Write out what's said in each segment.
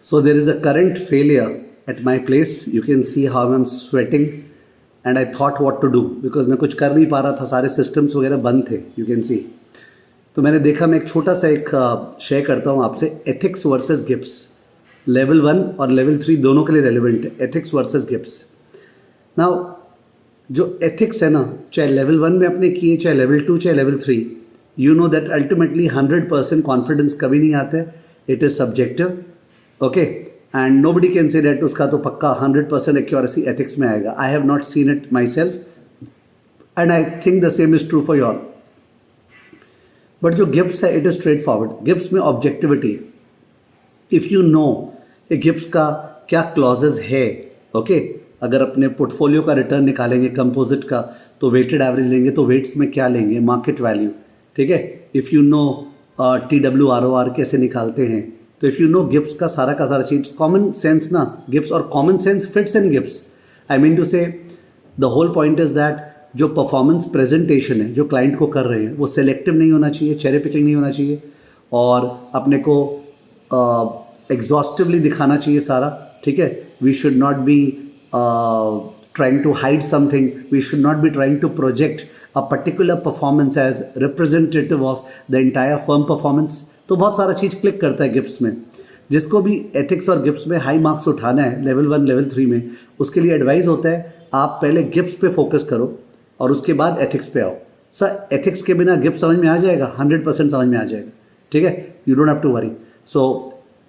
So there is a current failure at my place. You can see how I'm sweating and I thought what to do because मैं कुछ कर नहीं पा रहा था, सारे systems वगैरह बंद थे. You can see. तो मैंने देखा मैं एक छोटा सा एक शेयर करता हूँ आपसे. एथिक्स वर्सेस गिब्स, लेवल 1 और लेवल 3 दोनों के लिए रेलिवेंट है. Ethics versus Gibbs. नाउ जो एथिक्स है ना, चाहे लेवल 1 में आपने किए, चाहे लेवल 2, चाहे level 3, you know that ultimately 100% confidence कभी नहीं आता है. It is subjective. Okay, and nobody can say that उसका तो पक्का 100% एक्यूरेसी एथिक्स में आएगा. I have not seen it my self and I think the same is true for your. But जो गिब्स है it is straight forward. Gibbs में objectivity है. If you know ये गिब्स का क्या क्लॉजेज है, ओके, अगर अपने पोर्टफोलियो का रिटर्न निकालेंगे कंपोजिट का तो वेटेड एवरेज लेंगे, तो वेट्स में क्या लेंगे, मार्केट वैल्यू, ठीक है. इफ़ यू नो TWROR कैसे निकालते हैं, तो इफ़ यू नो गिब्स का सारा चीज़, कॉमन सेंस ना गिब्स, और common sense fits in GIPS. I mean to say the whole point is that जो परफॉर्मेंस प्रेजेंटेशन है जो क्लाइंट को कर रहे हैं वो सेलेक्टिव नहीं होना चाहिए, चेहरे पिकिंग नहीं होना चाहिए, और अपने को एग्जॉस्टिवली दिखाना चाहिए सारा, ठीक है. We should not be trying to hide something. We should not be trying to project a particular performance as representative of the entire firm performance. तो बहुत सारा चीज़ क्लिक करता है गिब्स में. जिसको भी एथिक्स और गिब्स में हाई मार्क्स उठाना है लेवल 1 लेवल 3 में, उसके लिए एडवाइस होता है आप पहले गिब्स पे फोकस करो और उसके बाद एथिक्स पे आओ. सर एथिक्स के बिना गिब्स समझ में आ जाएगा, 100% समझ में आ जाएगा, ठीक है. You don't have to worry. So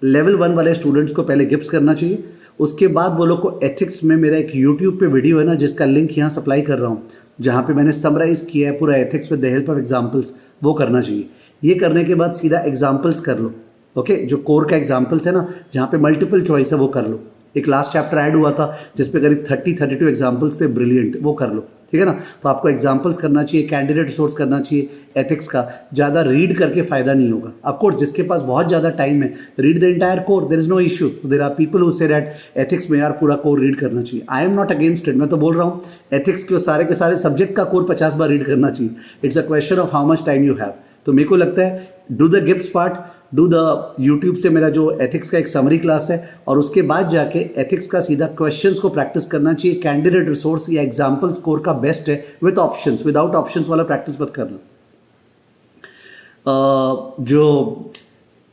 level 1 वाले स्टूडेंट्स को पहले गिब्स करना चाहिए, उसके बाद वो लोग को एथिक्स में मेरा एक यूट्यूब पे वीडियो है ना जिसका लिंक यहाँ सप्लाई कर रहा हूँ, जहाँ पे मैंने समराइज़ किया है पूरा ethics with the help of examples, वो करना चाहिए. ये करने के बाद सीधा एग्जाम्पल्स कर लो. ओके, जो कोर का एग्जाम्पल्स है ना जहाँ पे मल्टीपल चॉइस है वो कर लो. एक लास्ट चैप्टर ऐड हुआ था जिसपे करीब 32 एग्जाम्पल्स थे, ब्रिलियंट, वो कर लो, ठीक है ना. तो आपको एग्जाम्पल्स करना चाहिए, कैंडिडेट रिसोर्स करना चाहिए एथिक्स का. ज़्यादा रीड करके फ़ायदा नहीं होगा. ऑफकोर्स जिसके पास बहुत ज़्यादा टाइम है, read the entire core, there is no issue. There are people who say that ethics में यार पूरा कोर रीड करना चाहिए. I am not against it. मैं तो बोल रहा हूँ एथिक्स के सारे सब्जेक्ट का कोर 50 बार रीड करना चाहिए. It's a question of how much time you have. तो मेरे को लगता है do the Gibbs part, do the YouTube से मेरा जो एथिक्स का एक समरी क्लास है, और उसके बाद जाके एथिक्स का सीधा क्वेश्चंस को प्रैक्टिस करना चाहिए. कैंडिडेट रिसोर्स या एग्जाम्पल्स कोर का बेस्ट है विद ऑप्शंस. विदाउट ऑप्शंस वाला प्रैक्टिस मत करना. जो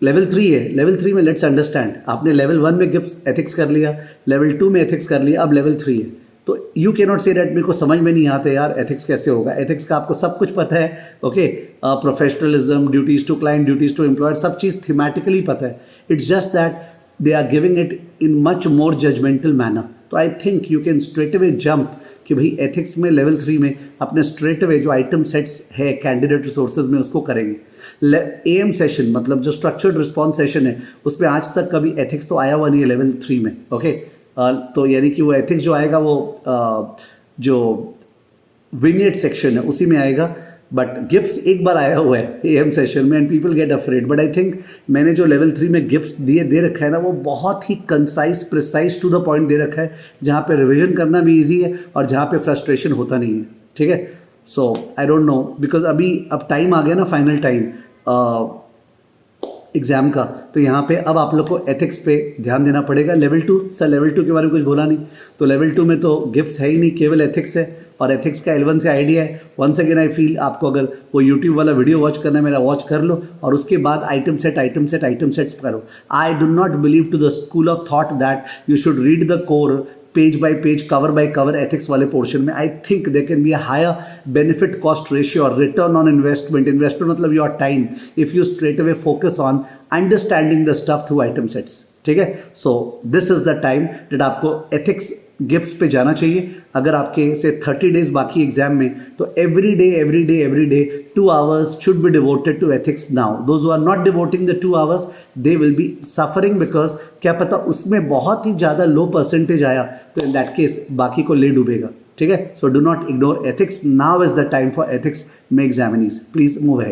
लेवल 3 है, लेवल 3 में लेट्स अंडरस्टैंड, आपने लेवल 1 में गिब्स एथिक्स कर लिया, लेवल 2 में एथिक्स कर लिया, अब लेवल 3 है. तो you can not say that मेरे को समझ में नहीं आते यार एथिक्स कैसे होगा. एथिक्स का आपको सब कुछ पता है, okay. Professionalism, duties to client, duties to employer, सब चीज़ थीमेटिकली पता है. It's just that they are giving it in much more judgemental manner. तो I think you can straight away jump कि भाई एथिक्स में लेवल 3 में अपने स्ट्रेट अवे जो आइटम सेट्स है कैंडिडेट रिसोर्सेज में उसको करेंगे. AM सेशन मतलब जो स्ट्रक्चर्ड रिस्पॉन्स सेशन है उस पर आज तक कभी एथिक्स तो आया हुआ नहीं है लेवल 3 में, ओके. तो यानी कि वो एथिक्स जो आएगा वो जो विनियट सेक्शन है उसी में आएगा. बट गिब्स एक बार आया हुआ है AM सेशन में and people get afraid. But I think मैंने जो लेवल 3 में गिब्स दे रखा है ना वो बहुत ही concise, precise, to the point दे रखा है, जहाँ पे रिविजन करना भी ईजी है और जहाँ पे फ्रस्ट्रेशन होता नहीं है, ठीक है. सो आई डोंट नो बिकॉज अब टाइम आ गया ना, फाइनल टाइम एग्ज़ाम का, तो यहाँ पे अब आप लोग को एथिक्स पे ध्यान देना पड़ेगा. लेवल 2, सर लेवल 2 के बारे में कुछ बोला नहीं. तो लेवल 2 में तो गिब्स है ही नहीं, केवल एथिक्स है, और एथिक्स का L1 से आइडिया है. वंस अगेन आई फील आपको अगर वो यूट्यूब वाला वीडियो वॉच करना है मेरा, वॉच कर लो, और उसके बाद आइटम सेट्स करो. I do not believe to the school of thought that you should read the core page by page, cover by cover ethics वाले पोर्शन में. I think they can be a higher benefit cost ratio और return on investment. Investment मतलब your time, if you straight away focus on understanding the stuff through item sets, ठीक है. So this is the time that आपको ethics Gibbs पे जाना चाहिए. अगर आपके से 30 डेज बाकी एग्जाम में, तो every day 2 hours should be devoted to ethics. Now those who are not devoting the 2 hours they will be suffering, because क्या पता उसमें बहुत ही ज़्यादा लो परसेंटेज आया तो इन दैट केस बाकी को ले डूबेगा, ठीक है. So do not ignore ethics. Now is the time for ethics में एग्जामिनीज. Please move ahead.